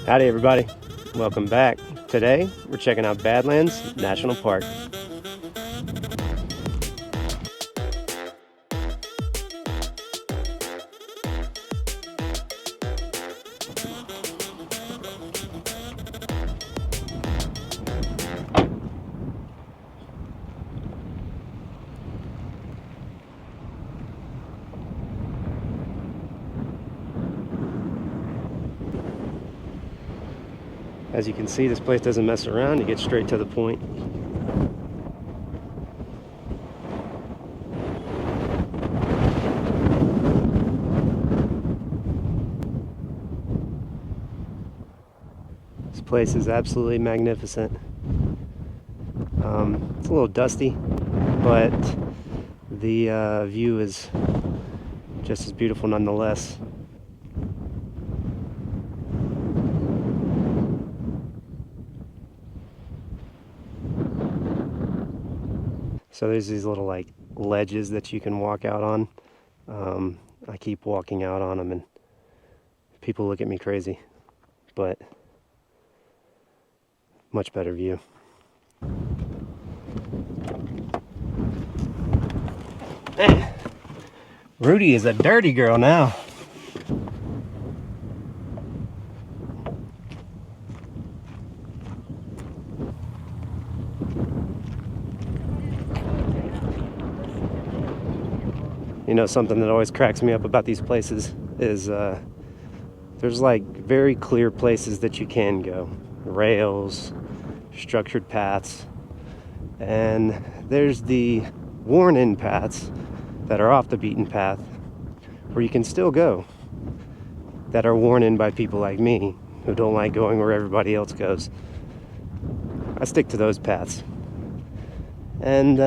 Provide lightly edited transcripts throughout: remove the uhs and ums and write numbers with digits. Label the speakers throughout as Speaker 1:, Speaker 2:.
Speaker 1: Howdy everybody, welcome back. Today we're checking out Badlands National Park. As you can see, this place doesn't mess around, you get straight to the point. This place is absolutely magnificent. It's a little dusty, but the view is just as beautiful nonetheless. So there's these little like ledges that you can walk out on. I keep walking out on them and people look at me crazy, but much better view. Man, Rudy is a dirty girl now. You know, something that always cracks me up about these places is there's like very clear places that you can go. Rails, structured paths, and there's the worn-in paths that are off the beaten path where you can still go, that are worn in by people like me who don't like going where everybody else goes. I stick to those paths. And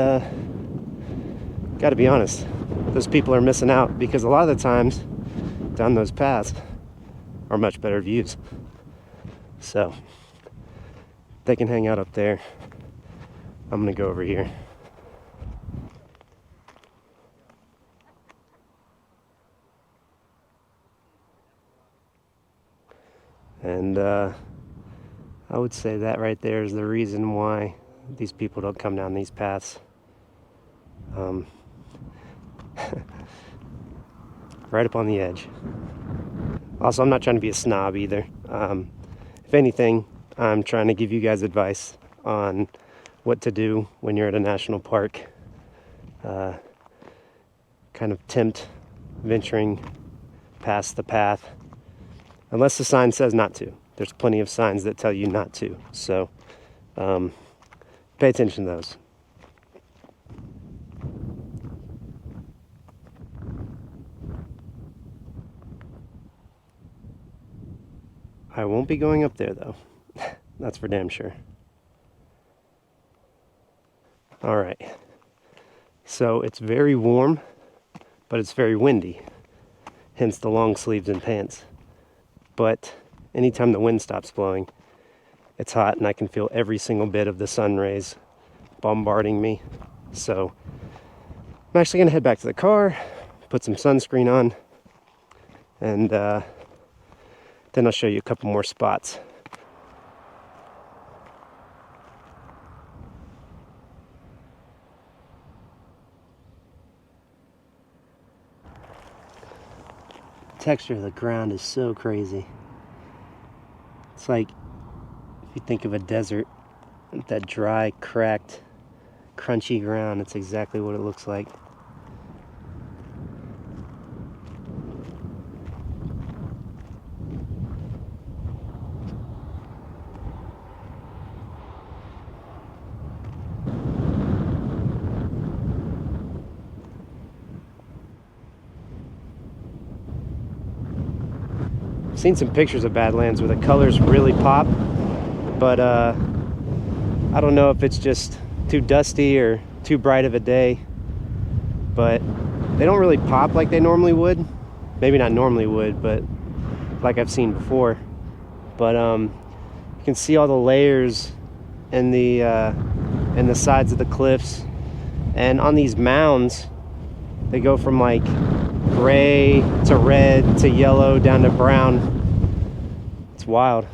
Speaker 1: gotta be honest, those people are missing out because a lot of the times down those paths are much better views. So they can hang out up there. I'm gonna go over here. And I would say that right there is the reason why these people don't come down these paths. Right up on the edge. Also, I'm not trying to be a snob either. If anything, I'm trying to give you guys advice on what to do when you're at a national park. Kind of tempt venturing past the path, unless the sign says not to. There's plenty of signs that tell you not to, so pay attention to those. I won't be going up there though. That's for damn sure. All right. So it's very warm, but it's very windy. Hence the long sleeves and pants. But anytime the wind stops blowing, it's hot and I can feel every single bit of the sun rays bombarding me. So I'm actually gonna head back to the car, put some sunscreen on, and then I'll show you a couple more spots. The texture of the ground is so crazy. It's like, if you think of a desert, that dry, cracked, crunchy ground, it's exactly what it looks like. I've seen some pictures of Badlands where the colors really pop, but I don't know if it's just too dusty or too bright of a day, but they don't really pop like they normally would. Maybe not normally would, but like I've seen before. But you can see all the layers in the sides of the cliffs, and on these mounds they go from like gray to red to yellow down to brown. It's wild.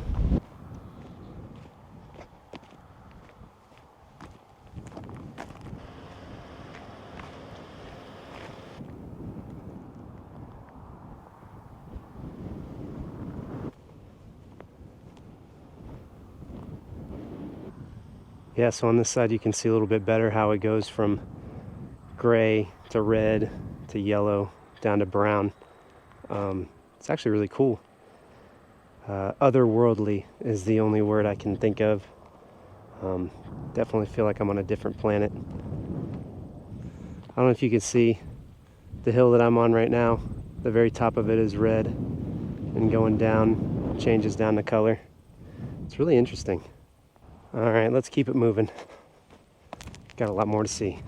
Speaker 1: Yeah, so on this side you can see a little bit better how it goes from gray to red to yellow down to brown. It's actually really cool. Otherworldly is the only word I can think of. Definitely feel like I'm on a different planet. I don't know if you can see the hill that I'm on right now. The very top of it is red, and going down changes down the color. It's really interesting. All right, let's keep it moving. Got a lot more to see.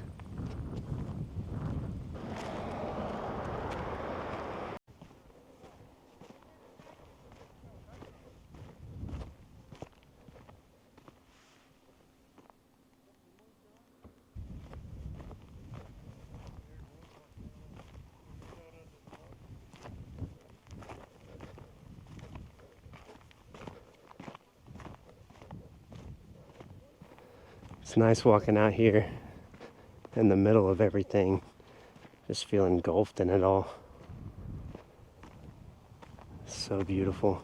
Speaker 1: It's nice walking out here in the middle of everything, just feeling engulfed in it all. So beautiful.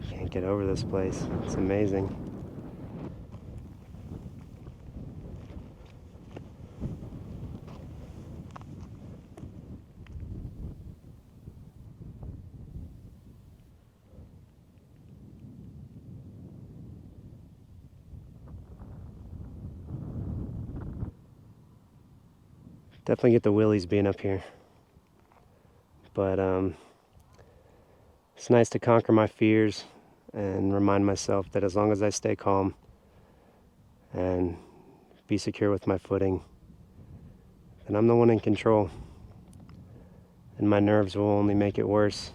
Speaker 1: Can't get over this place. It's amazing. Definitely get the willies being up here. But it's nice to conquer my fears and remind myself that as long as I stay calm and be secure with my footing, then I'm the one in control. And my nerves will only make it worse.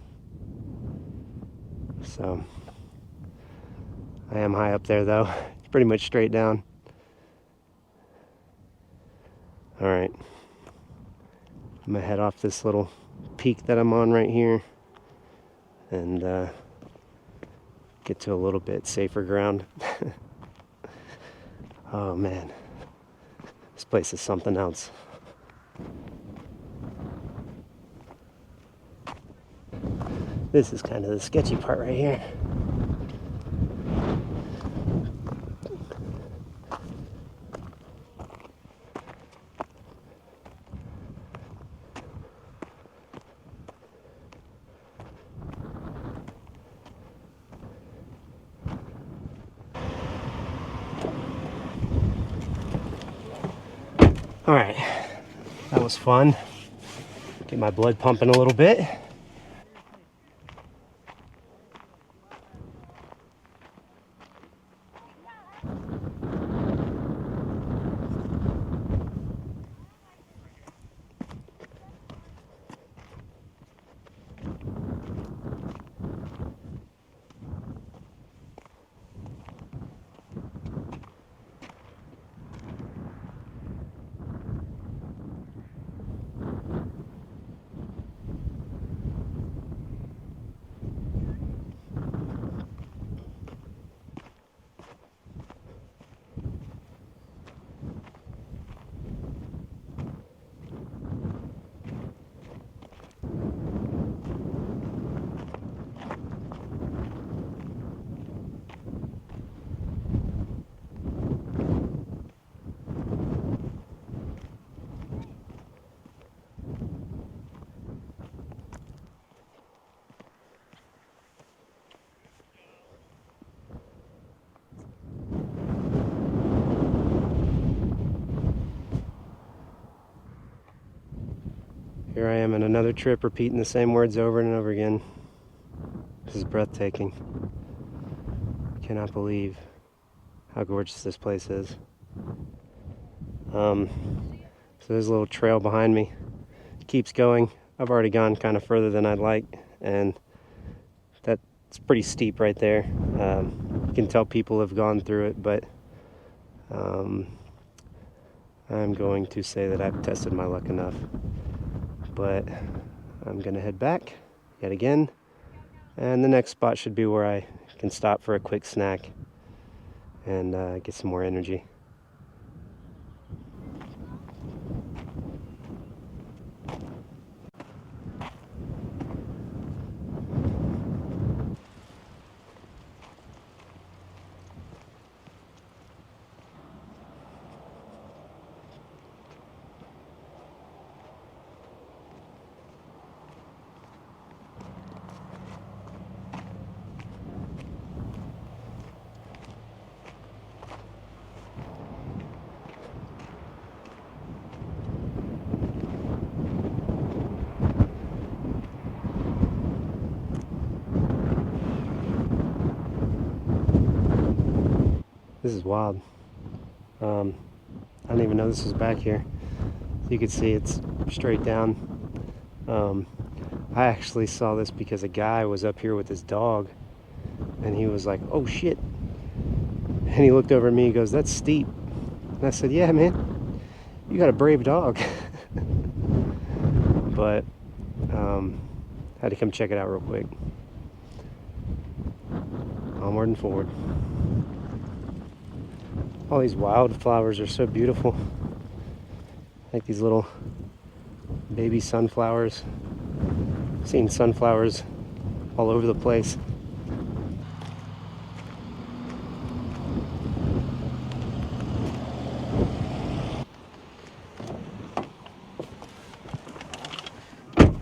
Speaker 1: So I am high up there though. It's pretty much straight down. All right. I'm gonna head off this little peak that I'm on right here and get to a little bit safer ground. Oh man, this place is something else. This is kind of the sketchy part right here. All right, that was fun. Get my blood pumping a little bit. Here I am in another trip repeating the same words over and over again. This is breathtaking. Cannot believe how gorgeous this place is. So there's a little trail behind me. It keeps going. I've already gone kind of further than I'd like, and that's pretty steep right there. You can tell people have gone through it, but I'm going to say that I've tested my luck enough. But I'm gonna head back yet again, and the next spot should be where I can stop for a quick snack and get some more energy. This is wild. I didn't even know this was back here. You can see it's straight down. I actually saw this because a guy was up here with his dog, and he was like, "Oh shit!" And he looked over at me. He goes, "That's steep." And I said, "Yeah, man, you got a brave dog." But had to come check it out real quick. Onward and forward. All these wildflowers are so beautiful. Like these little baby sunflowers. I've seen sunflowers all over the place.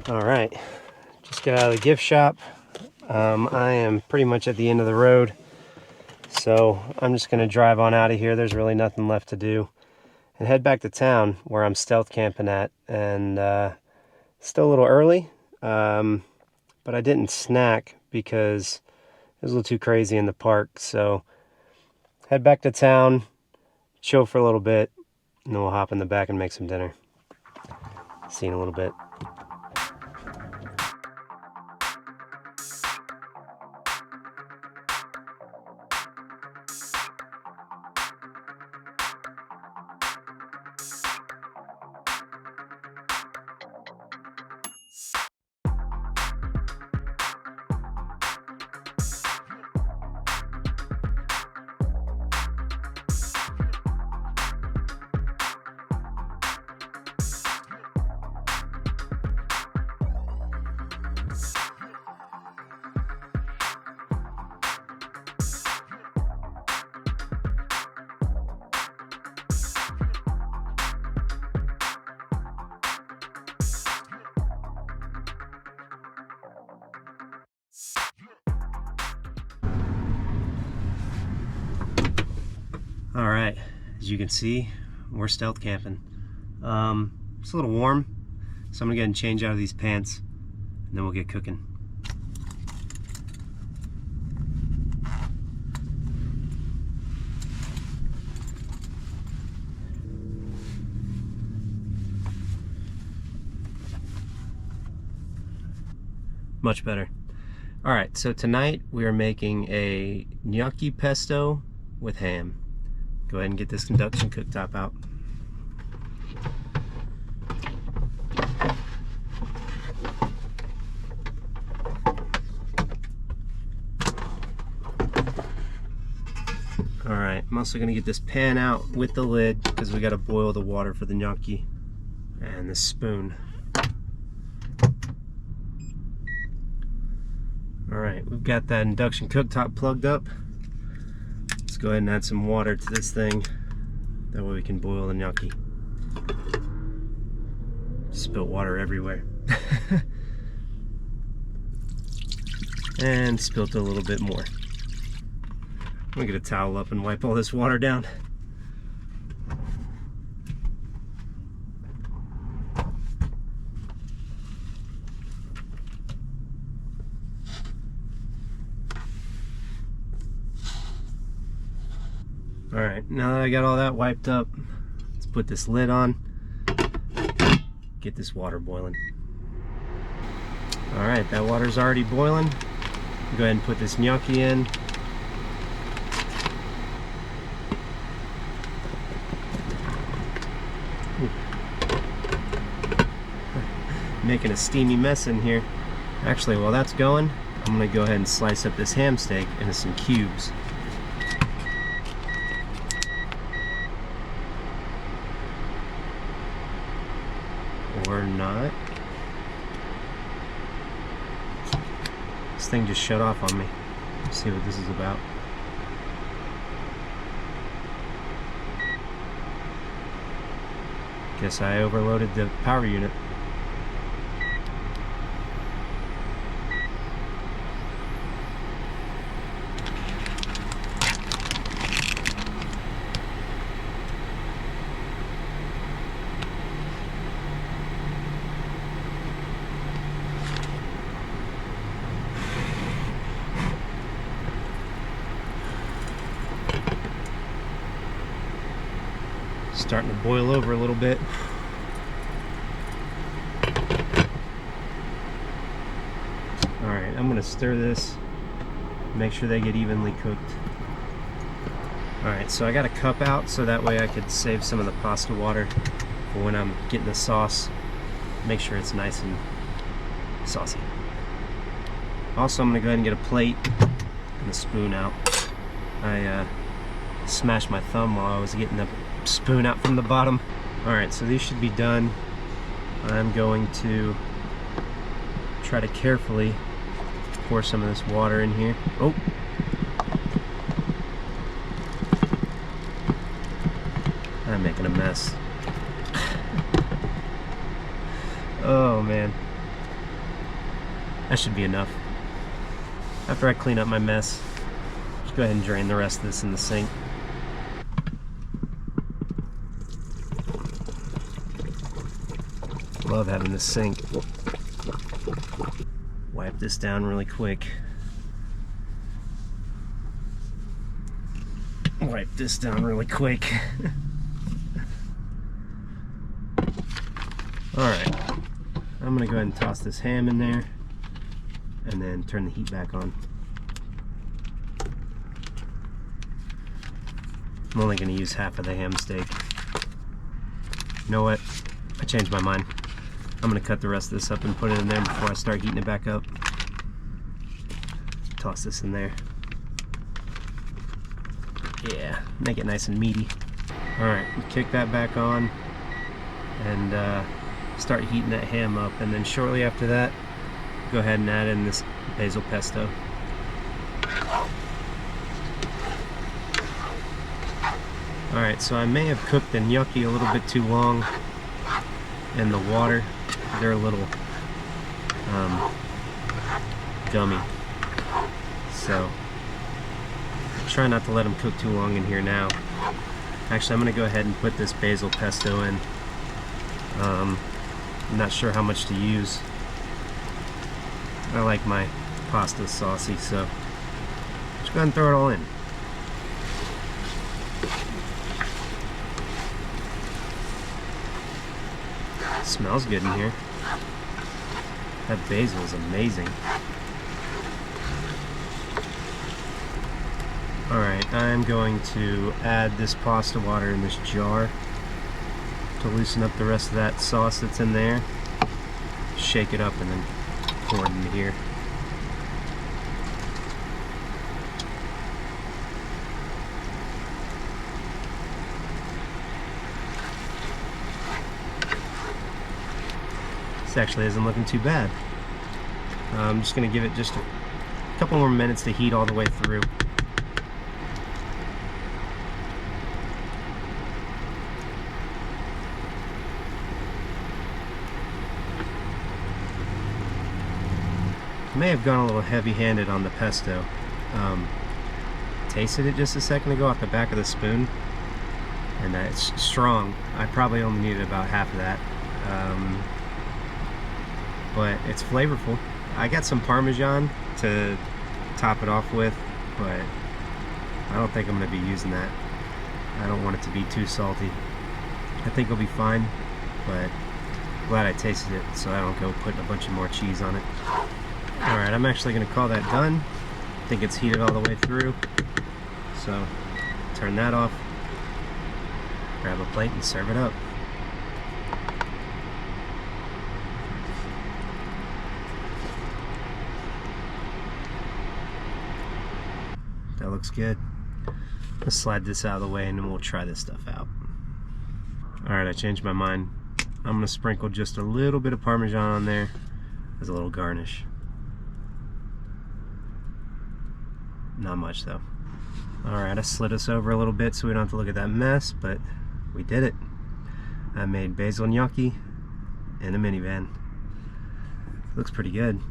Speaker 1: All right, just got out of the gift shop. I am pretty much at the end of the road, so I'm just gonna drive on out of here. There's really nothing left to do, and head back to town where I'm stealth camping at. And still a little early, but I didn't snack because it was a little too crazy in the park. So head back to town, chill for a little bit, and then we'll hop in the back and make some dinner. See you in a little bit. All right, as you can see, we're stealth camping. It's a little warm, so I'm gonna go ahead and change out of these pants, and then we'll get cooking. Much better. All right, so tonight we are making a gnocchi pesto with ham. Go ahead and get this induction cooktop out. All right, I'm also gonna get this pan out with the lid because we gotta boil the water for the gnocchi, and this spoon. All right, we've got that induction cooktop plugged up. Let's go ahead and add some water to this thing. That way we can boil the gnocchi. Spilt water everywhere. And spilt a little bit more. I'm gonna get a towel up and wipe all this water down. Alright, now that I got all that wiped up, let's put this lid on, get this water boiling. Alright, that water's already boiling. Go ahead and put this gnocchi in. Making a steamy mess in here. Actually, while that's going, I'm going to go ahead and slice up this ham steak into some cubes. Or not. This thing just shut off on me. Let's see what this is about. Guess I overloaded the power unit. starting to boil over a little bit. Alright, I'm going to stir this, make sure they get evenly cooked. Alright, so I got a cup out so that way I could save some of the pasta water for when I'm getting the sauce. Make sure it's nice and saucy. Also, I'm going to go ahead and get a plate and a spoon out. I smashed my thumb while I was getting the spoon out from the bottom. Alright, so these should be done. I'm going to try to carefully pour some of this water in here. Oh! I'm making a mess. Oh man. That should be enough. After I clean up my mess, just go ahead and drain the rest of this in the sink. Love having this sink. Wipe this down really quick. Wipe this down really quick. Alright, I'm gonna go ahead and toss this ham in there and then turn the heat back on. I'm only gonna use half of the ham steak. You know what? I changed my mind. I'm gonna cut the rest of this up and put it in there before I start heating it back up. Toss this in there. Yeah, make it nice and meaty. Alright, kick that back on and start heating that ham up, and then shortly after that go ahead and add in this basil pesto. Alright, so I may have cooked the gnocchi a little bit too long in the water. They're a little gummy, so try not to let them cook too long in here now. Actually, I'm going to go ahead and put this basil pesto in. I'm not sure how much to use. I like my pasta saucy, so just go ahead and throw it all in. It smells good in here. That basil is amazing. Alright, I'm going to add this pasta water in this jar to loosen up the rest of that sauce that's in there. Shake it up and then pour it into here. This actually isn't looking too bad. I'm just going to give it just a couple more minutes to heat all the way through. I may have gone a little heavy-handed on the pesto. Tasted it just a second ago off the back of the spoon, and it's strong. I probably only needed about half of that, but it's flavorful. I got some Parmesan to top it off with, but I don't think I'm going to be using that. I don't want it to be too salty. I think it'll be fine, but glad I tasted it so I don't go putting a bunch of more cheese on it. Alright, I'm actually going to call that done. I think it's heated all the way through. So, turn that off, grab a plate and serve it up. That looks good. Let's slide this out of the way and then we'll try this stuff out. Alright, I changed my mind. I'm going to sprinkle just a little bit of Parmesan on there as a little garnish. Not much though. Alright, I slid us over a little bit so we don't have to look at that mess, but we did it. I made basil gnocchi in a minivan. Looks pretty good.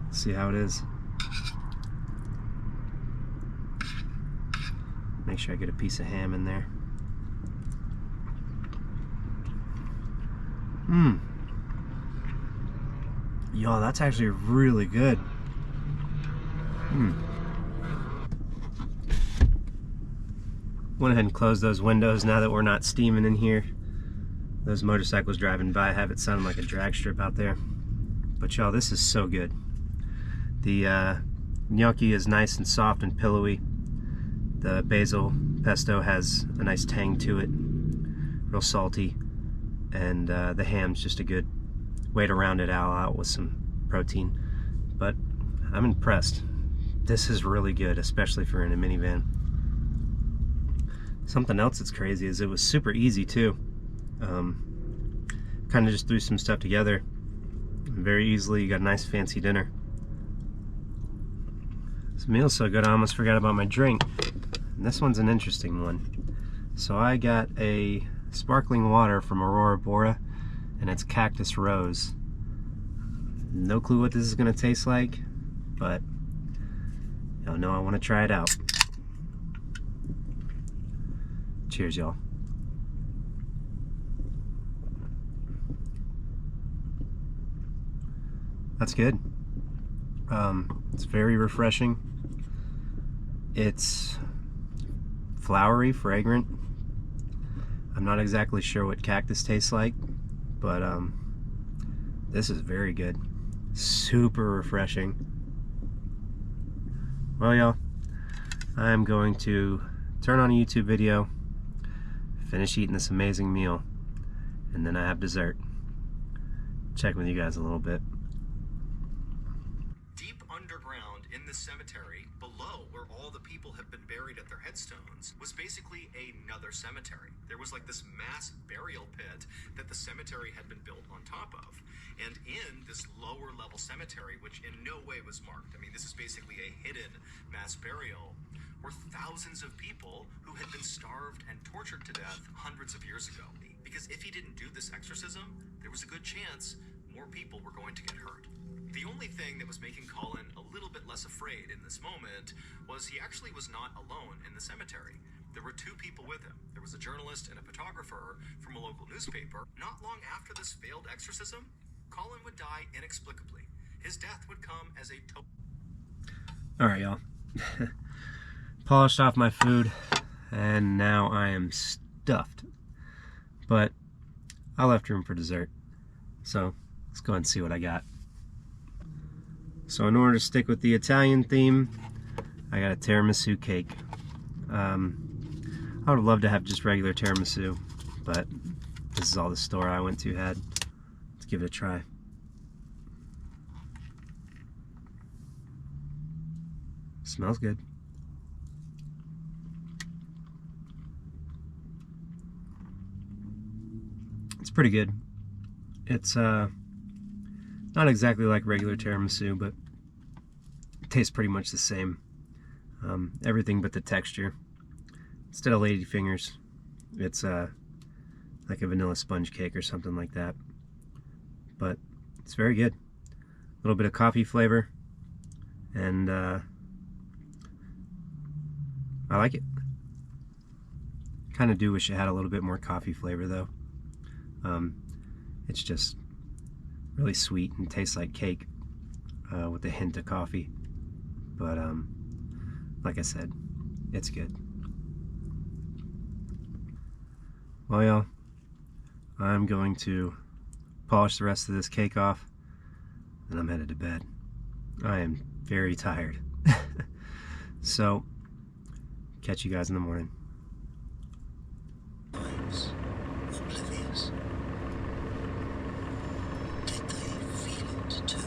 Speaker 1: Let's see how it is. Make sure I get a piece of ham in there. Yo, that's actually really good. Went ahead and closed those windows now that we're not steaming in here. Those motorcycles driving by have it sounding like a drag strip out there. But y'all, this is so good. The gnocchi is nice and soft and pillowy. The basil pesto has a nice tang to it, real salty, and the ham's just a good way to round it all out with some protein. But I'm impressed. This is really good, especially for in a minivan. Something else that's crazy is it was super easy too. Kind of just threw some stuff together very easily. You got a nice fancy dinner. This meal's so good I almost forgot about my drink. And this one's an interesting one. So I got a sparkling water from Aurora Bora, and it's Cactus Rose. No clue what this is gonna taste like, but y'all know I want to try it out. Cheers, y'all. That's good. It's very refreshing. It's flowery, fragrant. I'm not exactly sure what cactus tastes like, but this is very good. Super refreshing. Well, y'all, I'm going to turn on a YouTube video, finish eating this amazing meal, and then I have dessert. Check with you guys a little bit.
Speaker 2: Deep underground in the cemetery, below where all the people have been buried at their headstones, was basically another cemetery. There was like this mass burial pit that the cemetery had been built on top of. And in this lower level cemetery, which in no way was marked, I mean, this is basically a hidden mass burial, were thousands of people who had been starved and tortured to death hundreds of years ago. Because if he didn't do this exorcism, there was a good chance more people were going to get hurt. The only thing that was making Colin a little bit less afraid in this moment was he actually was not alone in the cemetery. There were two people with him. There was a journalist and a photographer from a local newspaper. Not long after this failed exorcism, Colin would die inexplicably. His death would come as a
Speaker 1: Alright, y'all. Polished off my food, and now I am stuffed. But I left room for dessert. So let's go ahead and see what I got. So in order to stick with the Italian theme, I got a tiramisu cake. I would have loved to have just regular tiramisu, but this is all the store I went to had. Let's give it a try. Smells good. It's pretty good. It's not exactly like regular tiramisu, but it tastes pretty much the same. Everything but the texture. Instead of ladyfingers, it's like a vanilla sponge cake or something like that. But it's very good. A little bit of coffee flavor, and I like it. Kind of do wish it had a little bit more coffee flavor though. It's just really sweet and tastes like cake with a hint of coffee. But like I said, it's good. Well, y'all, I'm going to polish the rest of this cake off, and I'm headed to bed. I am very tired. So, catch you guys in the morning.
Speaker 3: Oblivious. Did they feel it too?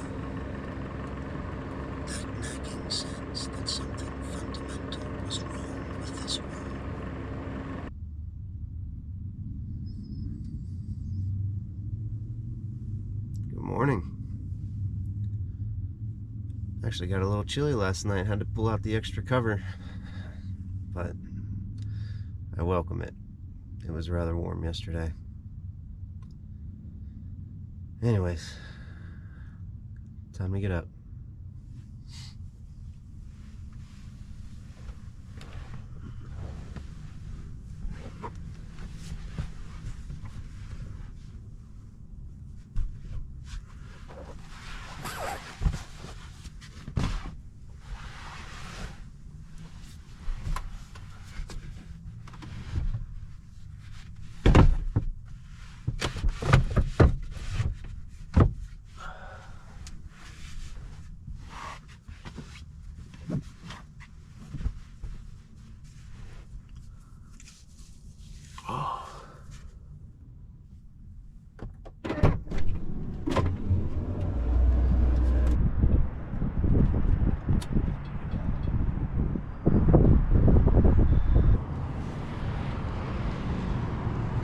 Speaker 3: That nagging sense that something fundamental was wrong with this world.
Speaker 1: Good morning. Actually got a little chilly last night. Had to pull out the extra cover, but I welcome it. It was rather warm yesterday. Anyways, time to get up.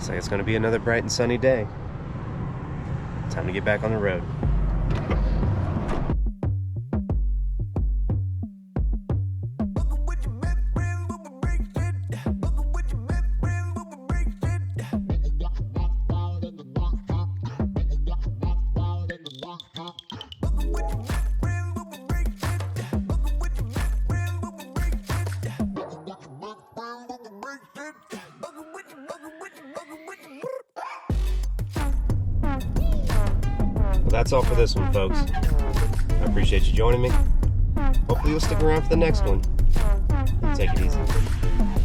Speaker 1: Looks like it's going to be another bright and sunny day. Time to get back on the road. That's all for this one, folks. I appreciate you joining me. Hopefully you'll stick around for the next one. Take it easy.